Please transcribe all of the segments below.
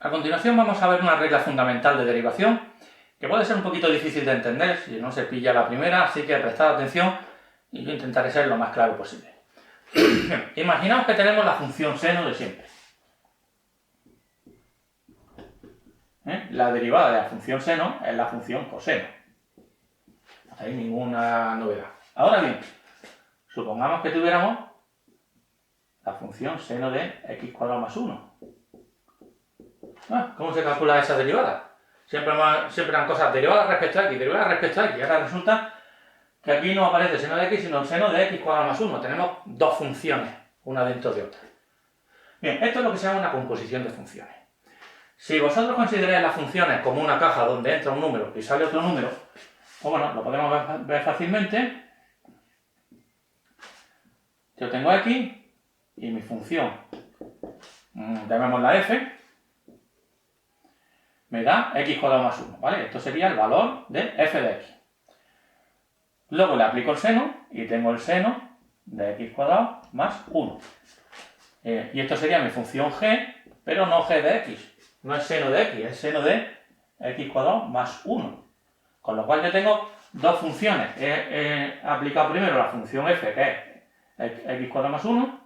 A continuación vamos a ver una regla fundamental de derivación que puede ser un poquito difícil de entender si no se pilla la primera, así que prestad atención y yo intentaré ser lo más claro posible. Imaginaos que tenemos la función seno de siempre. La derivada de la función seno es la función coseno. No hay ninguna novedad. Ahora bien, supongamos que tuviéramos la función seno de x cuadrado más 1. ¿Cómo se calcula esa derivada? Siempre eran cosas derivadas respecto a x, derivadas respecto a x. Ahora resulta que aquí no aparece seno de x, sino seno de x cuadrado más 1. Tenemos dos funciones, una dentro de otra. Bien, esto es lo que se llama una composición de funciones. Si vosotros consideráis las funciones como una caja donde entra un número y sale otro número, pues bueno, lo podemos ver fácilmente. Yo tengo x y mi función, llamémosla f, me da x cuadrado más 1, ¿vale? Esto sería el valor de f de x. Luego le aplico el seno y tengo el seno de x cuadrado más 1. Y esto sería mi función g, pero no g de x. No es seno de x, es seno de x cuadrado más 1. Con lo cual yo tengo dos funciones. He aplicado primero la función f, que es x cuadrado más 1,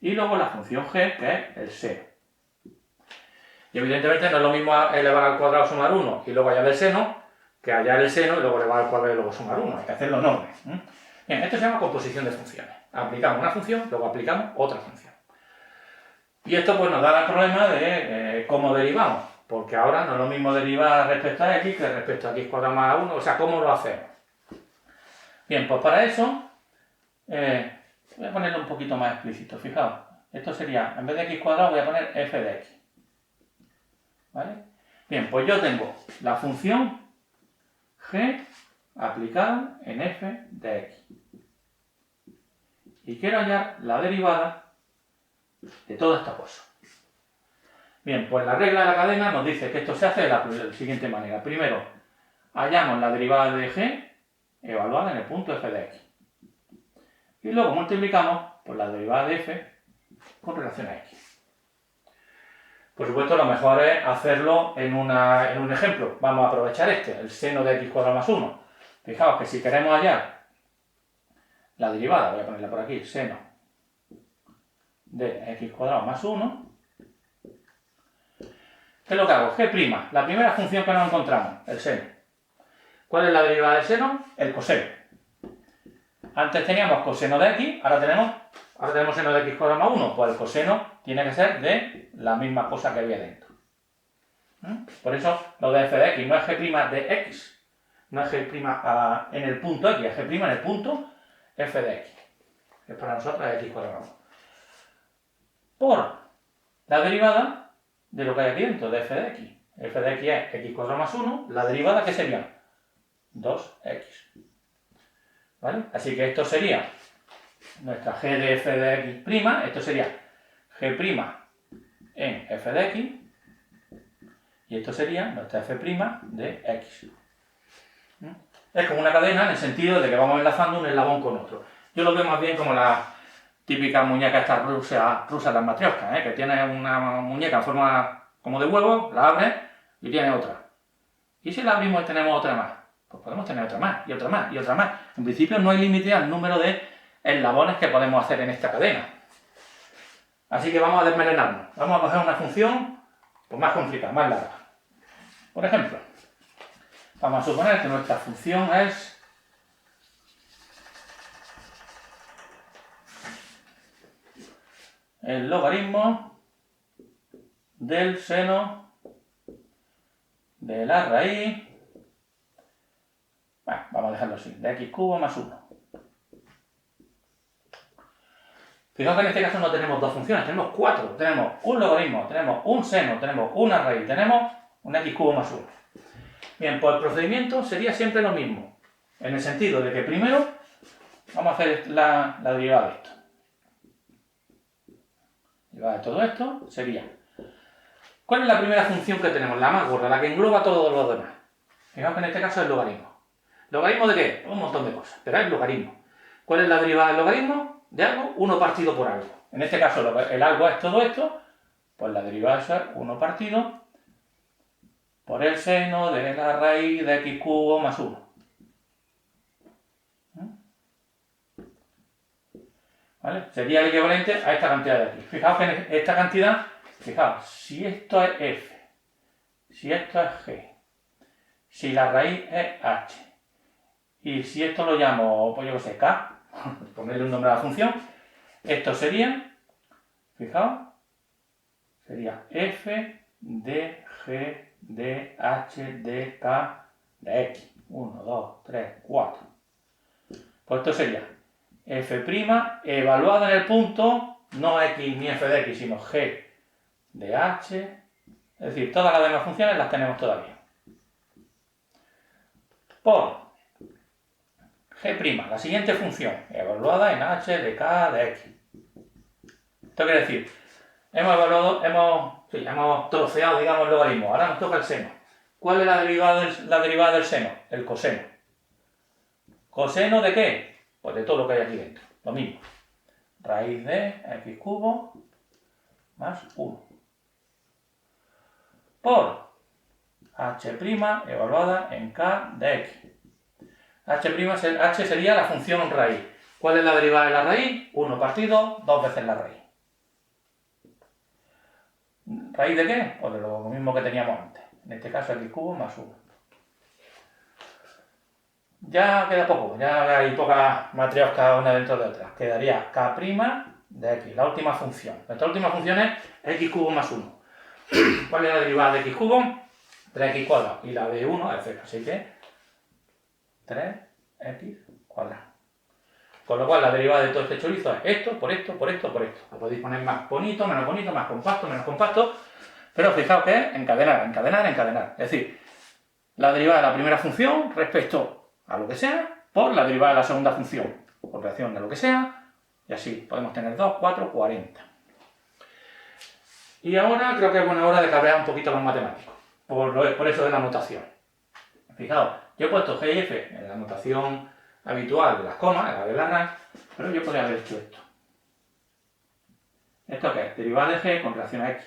y luego la función g, que es el seno. Y evidentemente no es lo mismo elevar al cuadrado sumar 1 y luego hallar el seno, que hallar el seno y luego elevar al cuadrado y luego sumar 1. Hay que hacerlo en orden. Bien, esto se llama composición de funciones. Aplicamos una función, luego aplicamos otra función. Y esto pues nos da el problema de cómo derivamos, porque ahora no es lo mismo derivar respecto a x que respecto a x cuadrado más 1, o sea, ¿cómo lo hacemos? Bien, pues para eso voy a ponerlo un poquito más explícito, fijaos. Esto sería, en vez de x cuadrado voy a poner f de x. ¿Vale? Bien, pues yo tengo la función g aplicada en f de x. Y quiero hallar la derivada de toda esta cosa. Bien, pues la regla de la cadena nos dice que esto se hace de la siguiente manera. Primero, hallamos la derivada de g evaluada en el punto f de x. Y luego multiplicamos por la derivada de f con relación a x. Por supuesto, lo mejor es hacerlo en un ejemplo. Vamos a aprovechar el seno de x cuadrado más 1. Fijaos que si queremos hallar la derivada, voy a ponerla por aquí, seno de x cuadrado más 1, ¿qué es lo que hago? G', la primera función que nos encontramos, el seno. ¿Cuál es la derivada del seno? El coseno. Antes teníamos coseno de x, ahora tenemos seno de x cuadrado más 1, pues el coseno tiene que ser de la misma cosa que había dentro. Por eso lo de f de x no es g' de x, no es g' en el punto x, es g' en el punto f de x, que para nosotros es x cuadrado más 1. Por la derivada de lo que hay aquí dentro de f de x. F de x es x cuadrado más 1, la derivada, ¿qué sería? 2x. ¿Vale? Así que esto sería nuestra g de f de x', esto sería g' en f de x, y esto sería nuestra f' de x. Es como una cadena en el sentido de que vamos enlazando un eslabón con otro. Yo lo veo más bien como la típica muñeca esta rusa de matrioshka, que tiene una muñeca en forma como de huevo, la abres y tiene otra. Y si la abrimos y tenemos otra más, pues podemos tener otra más, y otra más, y otra más. En principio no hay límite al número de eslabones que podemos hacer en esta cadena. Así que vamos a desmelenarnos. Vamos a coger una función pues, más complicada, más larga. Por ejemplo, vamos a suponer que nuestra función es el logaritmo del seno de la raíz, vamos a dejarlo así, de x cubo más 1. Fijaos que en este caso no tenemos dos funciones, tenemos 4. Tenemos un logaritmo, tenemos un seno, tenemos una raíz, tenemos un x cubo más 1. Bien, pues el procedimiento sería siempre lo mismo, en el sentido de que primero vamos a hacer la derivada de esto. La derivada de todo esto sería, ¿cuál es la primera función que tenemos? La más gorda, la que engloba todos los demás. Fijaos que en este caso es el logaritmo. ¿Logaritmo de qué? Un montón de cosas, pero es logaritmo. ¿Cuál es la derivada del logaritmo? De algo, 1 partido por algo. En este caso el algo es todo esto, Pues la derivada es 1 partido por el seno de la raíz de x cubo más 1. ¿Vale? Sería el equivalente a esta cantidad de aquí. Fijaos que en esta cantidad, fijaos, si esto es f, si esto es g, si la raíz es h, y si esto lo llamo, pues yo que sé, k, ponerle un nombre a la función, esto sería, fijaos, sería f de g de h de k de x. 1, 2, 3, 4. Pues esto sería f' evaluada en el punto, no x ni f de x, sino g de h. Es decir, todas las demás funciones las tenemos todavía. Por g', la siguiente función, evaluada en h de k de x. Esto quiere decir, hemos troceado, digamos, el logaritmo. Ahora nos toca el seno. ¿Cuál es la derivada del seno? El coseno. ¿Coseno de qué? Pues de todo lo que hay aquí dentro. Lo mismo. Raíz de x cubo más 1. Por h' evaluada en k de x. H sería la función raíz. ¿Cuál es la derivada de la raíz? 1 partido, 2 veces la raíz. ¿Raíz de qué? Pues de lo mismo que teníamos antes. En este caso x cubo más 1. Ya queda poco, ya hay pocas matrioscas una dentro de otra. Quedaría k' de x, la última función. Nuestra última función es x cubo más 1. ¿Cuál es la derivada de x cubo? 3x cuadrado. Y la de 1 es 0, así que 3x cuadrado. Con lo cual la derivada de todo este chorizo es esto, por esto, por esto, por esto. Lo podéis poner más bonito, más compacto, menos compacto. Pero fijaos que es encadenar, encadenar, encadenar. Es decir, la derivada de la primera función respecto a lo que sea, por la derivada de la segunda función, por relación de lo que sea, y así podemos tener 2, 4, 40. Y ahora creo que es buena hora de cabrear un poquito a los matemáticos, por eso de la notación. Fijaos, yo he puesto g y f en la notación habitual de las comas, en la de Lagrange, pero yo podría haber hecho esto. ¿Esto qué es? Derivada de g con relación a x.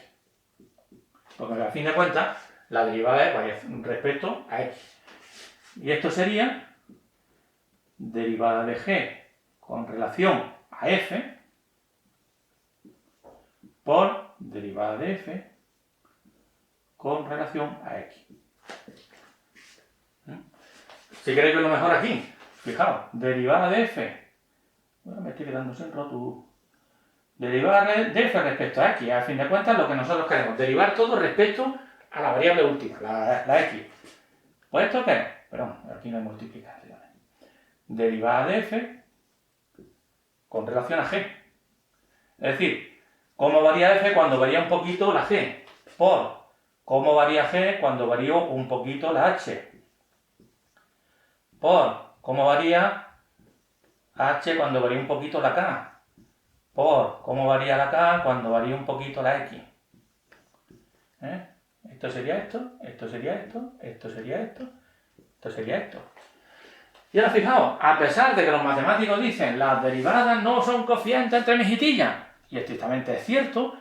Porque a fin de cuentas, la derivada es respecto a x. Y esto sería derivada de g con relación a f por derivada de f con relación a x. Si queréis verlo mejor aquí, fijaos, derivada de f, bueno, me estoy quedando sin roto. Derivada de f respecto a x, a fin de cuentas lo que nosotros queremos, derivar todo respecto a la variable última, la x. Pues esto qué es, perdón, aquí no hay multiplicaciones. Derivada de f con relación a g. Es decir, cómo varía f cuando varía un poquito la g, por cómo varía g cuando varía un poquito la h, por cómo varía h cuando varía un poquito la k, por cómo varía la k cuando varía un poquito la x. Esto sería esto, esto sería esto, esto sería esto, esto sería esto. Y ahora fijaos, a pesar de que los matemáticos dicen las derivadas no son cocientes entre mejitillas, y estrictamente es cierto,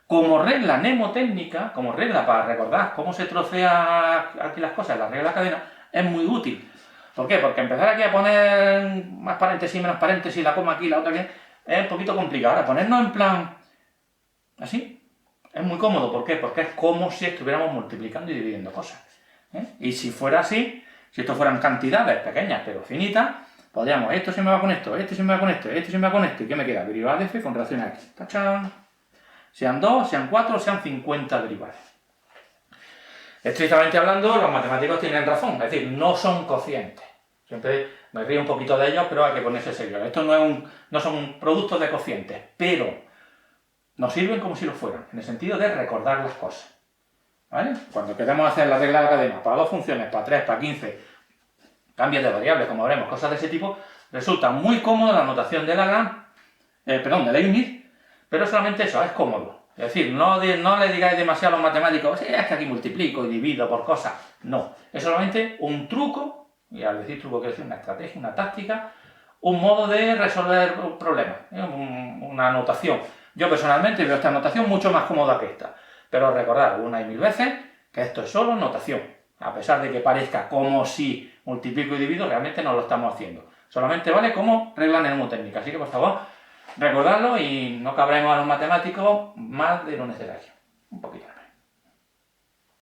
como regla mnemotécnica, como regla para recordar cómo se trocea aquí las cosas, la regla de la cadena, es muy útil. ¿Por qué? Porque empezar aquí a poner más paréntesis, menos paréntesis, la coma aquí, la otra aquí, es un poquito complicado. Ahora, ponernos en plan así, es muy cómodo. ¿Por qué? Porque es como si estuviéramos multiplicando y dividiendo cosas. Y si fuera así, si esto fueran cantidades pequeñas pero finitas, podríamos, esto se me va con esto, esto se me va con esto, esto se me va con esto, ¿y qué me queda? Derivada de f con relación a x. ¡Tachán! Sean 2, sean 4, sean 50 derivadas. Estrictamente hablando, los matemáticos tienen razón, es decir, no son cocientes. Siempre me río un poquito de ellos, pero hay que ponerse serio. Estos no son productos de cocientes, pero nos sirven como si lo fueran, en el sentido de recordar las cosas. ¿Vale? Cuando queremos hacer la regla de la cadena para 2 funciones, para 3, para 15, cambios de variables, como veremos, cosas de ese tipo, resulta muy cómodo la notación de Lagrange, de Leibniz, pero solamente eso, es cómodo. Es decir, no le digáis demasiado a los matemáticos, es que aquí multiplico y divido por cosas. No, es solamente un truco, y al decir truco quiero decir una estrategia, una táctica, un modo de resolver problemas, una anotación Yo personalmente veo esta notación mucho más cómoda que esta. Pero recordad una y mil veces que esto es solo notación. A pesar de que parezca como si multiplico y divido, realmente no lo estamos haciendo. Solamente vale como regla mnemotécnica. Así que por favor, recordadlo y no cabremos a los matemáticos más de lo necesario. Un poquito.